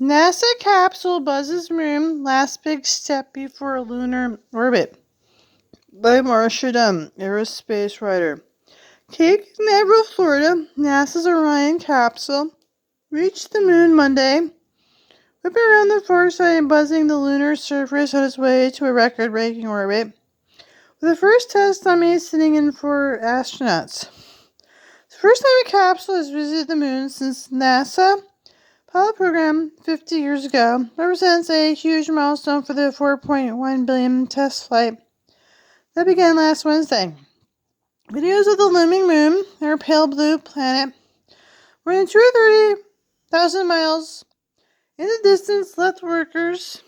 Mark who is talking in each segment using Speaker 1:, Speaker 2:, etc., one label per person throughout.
Speaker 1: NASA capsule buzzes moon, last big step before lunar orbit by Marcia Dunn, aerospace writer. Cape Canaveral, Florida, NASA's Orion capsule reached the moon Monday, whipping around the far side and buzzing the lunar surface on its way to a record-breaking orbit, with the first test dummy sitting in for astronauts. The first time a capsule has visited the moon since NASA Apollo program 50 years ago represents a huge milestone for the 4.1 billion test flight that began last Wednesday. Videos of the looming moon, our pale blue planet, more than 230,000 miles in the distance, left workers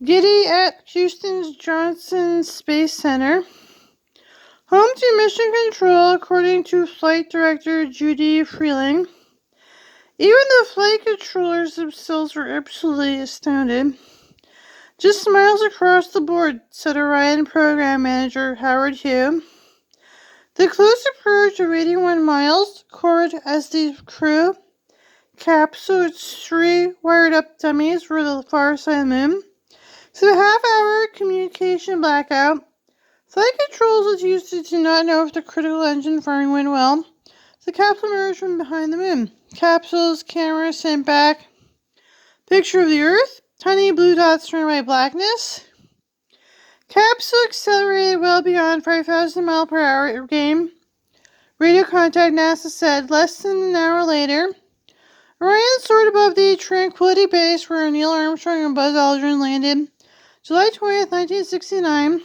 Speaker 1: giddy at Houston's Johnson Space Center, home to mission control, according to flight director Judy Freeling. Even the flight controllers themselves were absolutely astounded. Just smiles across the board, said Orion program manager Howard Hugh. The close approach of 81 miles, cord as the crew capsule its 3 wired-up dummies for the far side of the moon. So a half-hour communication blackout. Flight controls was used to not know if the critical engine firing went well. The capsule emerged from behind the moon. Capsule's camera sent back picture of the Earth, tiny blue dots surrounded by blackness. Capsule accelerated well beyond 5,000 miles per hour game. Radio contact, NASA said, less than an hour later. Orion soared above the Tranquility Base where Neil Armstrong and Buzz Aldrin landed July 20th, 1969.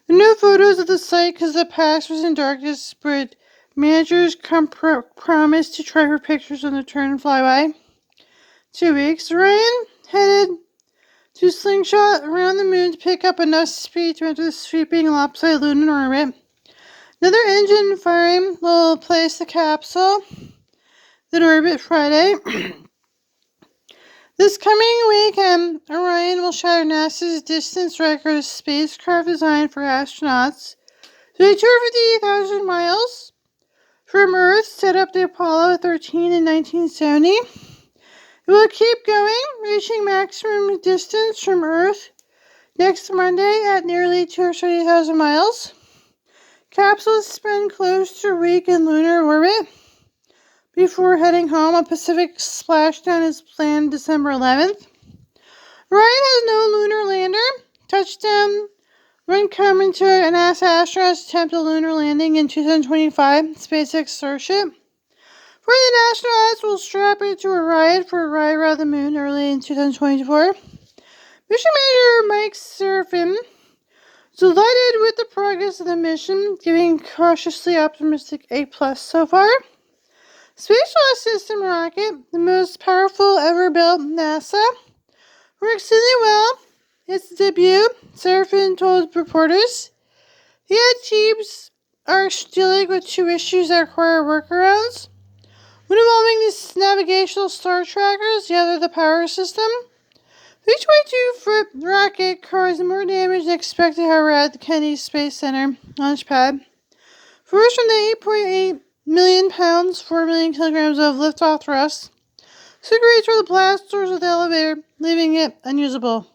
Speaker 1: There are no photos of the site because the past was in darkness, but managers promised to try for pictures on the turn and flyby. 2 weeks. Orion headed to slingshot around the moon to pick up enough speed to enter the sweeping lopsided lunar orbit. Another engine firing will place the capsule in orbit Friday. This coming weekend, Orion will shatter NASA's distance record of spacecraft designed for astronauts. So 250,000 miles from Earth, set up the Apollo 13 in 1970. It will keep going, reaching maximum distance from Earth next Monday at nearly 230,000 miles. Capsules spend close to a week in lunar orbit before heading home. A Pacific splashdown is planned December 11th. Orion has no lunar lander. Touchdown won't come until an NASA astronauts attempt a lunar landing in 2025. SpaceX Starship. For the astronauts will strap into Orion for a ride around the moon early in 2024. Mission Manager Mike Serafin is delighted with the progress of the mission, giving cautiously optimistic A+ so far. Space Launch System rocket, the most powerful ever built, NASA, worked exceedingly well. Its debut, Serafin told reporters. He had teams are dealing with 2 issues that require workarounds. One involving the navigational star trackers, the other the power system. The 22-foot rocket caused more damage than expected, however, at the Kennedy Space Center launch pad. First from the 8.8 million pounds, 4 million kilograms of liftoff thrust, secretly toward the blast doors of the elevator, leaving it unusable.